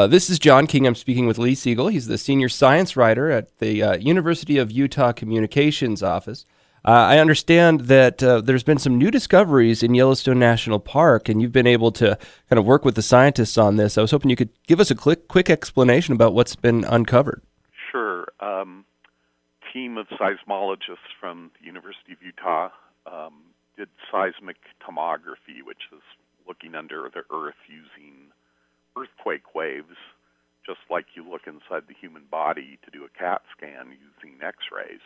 This is John King. I'm speaking with Lee Siegel. He's the senior science writer at the University of Utah Communications Office. I understand that there's been some new discoveries in Yellowstone National Park, and you've been able to kind of work with the scientists on this. I was hoping you could give us a quick explanation about what's been uncovered. Sure. Team of seismologists from the University of Utah did seismic tomography, which is looking under the earth using earthquake waves, just like you look inside the human body to do a CAT scan using X-rays.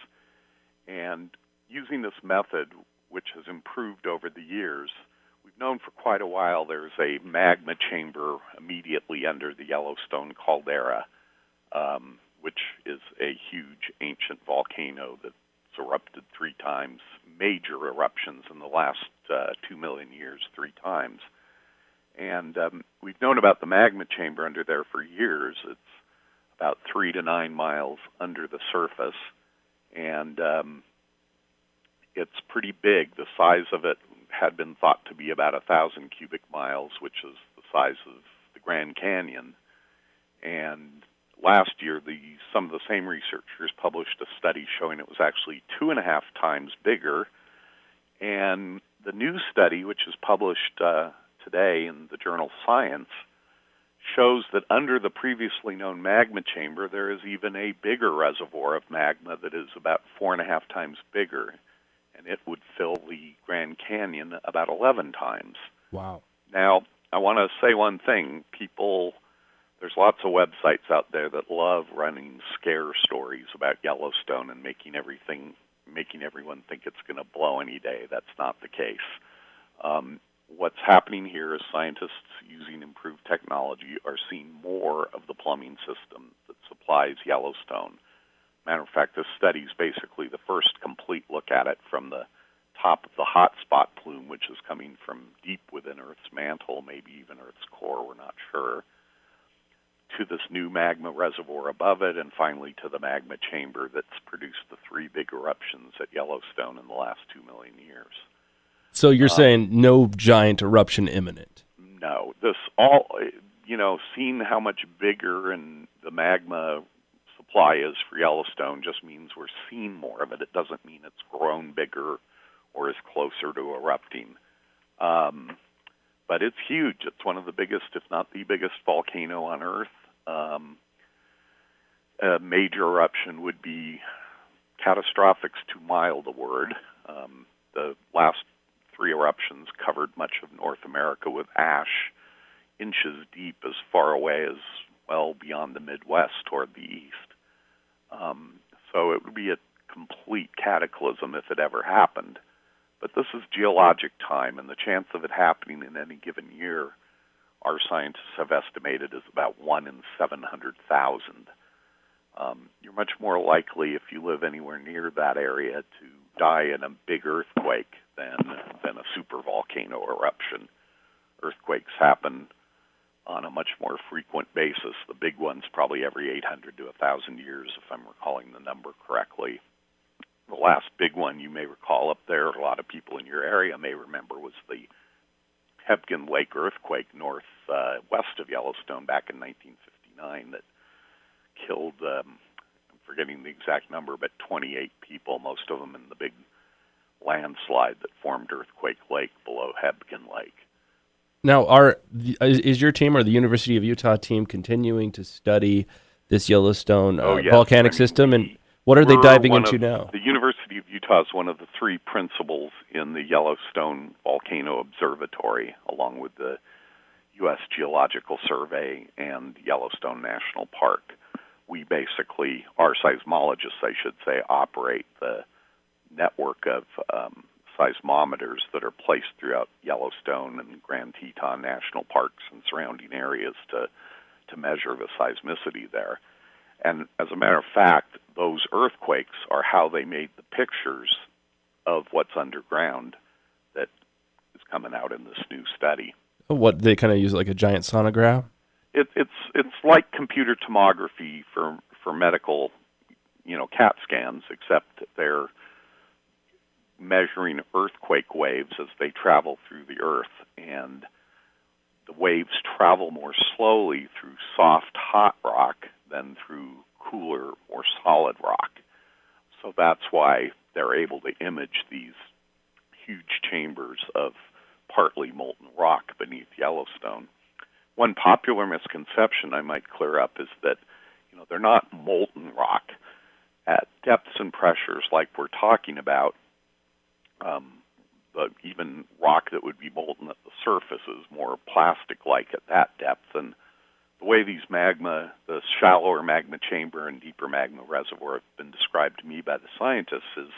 And using this method, which has improved over the years, we've known for quite a while there's a magma chamber immediately under the Yellowstone caldera, which is a huge ancient volcano that's erupted 3 times, major eruptions in the last 2 million years, 3 times. And we've known about the magma chamber under there for years. It's about 3 to 9 miles under the surface, and it's pretty big. The size of it had been thought to be about 1,000 cubic miles, which is the size of the Grand Canyon. And last year, some of the same researchers published a study showing it was actually 2.5 times bigger. And the new study, which is published today in the journal Science, shows that under the previously known magma chamber, there is even a bigger reservoir of magma that is about 4.5 times bigger, and it would fill the Grand Canyon about 11 times. Wow. Now, I want to say one thing. There's lots of websites out there that love running scare stories about Yellowstone and making everyone think it's going to blow any day. That's not the case. What's happening here is scientists using improved technology are seeing more of the plumbing system that supplies Yellowstone. Matter of fact, this study is basically the first complete look at it from the top of the hot spot plume, which is coming from deep within Earth's mantle, maybe even Earth's core, we're not sure, to this new magma reservoir above it, and finally to the magma chamber that's produced the 3 big eruptions at Yellowstone in the last 2 million years. So you're saying no giant eruption imminent? No. Seeing how much bigger and the magma supply is for Yellowstone just means we're seeing more of it. It doesn't mean it's grown bigger or is closer to erupting. But it's huge. It's one of the biggest, if not the biggest, volcano on Earth. A major eruption would be catastrophic's too mild a word. The last 3 eruptions covered much of North America with ash, inches deep, as far away as, well, beyond the Midwest toward the east. So it would be a complete cataclysm if it ever happened. But this is geologic time, and the chance of it happening in any given year, our scientists have estimated, is about 1 in 700,000. You're much more likely, if you live anywhere near that area, to die in a big earthquake than a supervolcano eruption. Earthquakes happen on a much more frequent basis. The big ones probably every 800 to 1,000 years, if I'm recalling the number correctly. The last big one you may recall up there, a lot of people in your area may remember, was the Hebgen Lake earthquake northwest of Yellowstone back in 1959 that killed, I'm forgetting the exact number, but 28 people, most of them in the big landslide that formed Earthquake Lake below Hebgen Lake. Now, is your team or the University of Utah team continuing to study this Yellowstone volcanic system, and what are they diving into now? The University of Utah is one of the 3 principals in the Yellowstone Volcano Observatory, along with the U.S. Geological Survey and Yellowstone National Park. We basically, our seismologists, I should say, operate the network of seismometers that are placed throughout Yellowstone and Grand Teton National Parks and surrounding areas to measure the seismicity there. And as a matter of fact, those earthquakes are how they made the pictures of what's underground that is coming out in this new study. What, they kind of use like a giant sonograph? It's like computer tomography for medical, CAT scans, except they're measuring earthquake waves as they travel through the earth, and the waves travel more slowly through soft, hot rock than through cooler, more solid rock. So that's why they're able to image these huge chambers of partly molten rock beneath Yellowstone. One popular misconception I might clear up is that, they're not molten rock. At depths and pressures like we're talking about, but even rock that would be molten at the surface is more plastic-like at that depth. And the way these magma, the shallower magma chamber and deeper magma reservoir have been described to me by the scientists is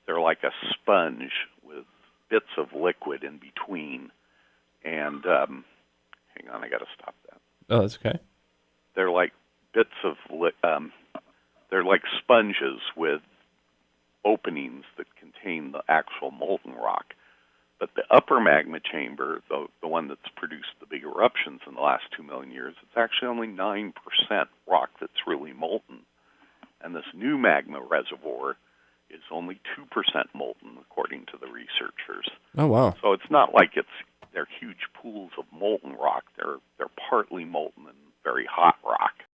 they're like a sponge with bits of liquid in between. And hang on, I got to stop that. Oh, that's okay. They're like bits of they're like sponges with openings that contain the actual molten rock. But the upper magma chamber, the one that's produced the big eruptions in the last 2 million years, it's actually only 9% rock that's really molten. And this new magma reservoir is only 2% molten, according to the researchers. Oh, wow. So it's not like they're huge pools of molten rock. They're partly molten and very hot rock.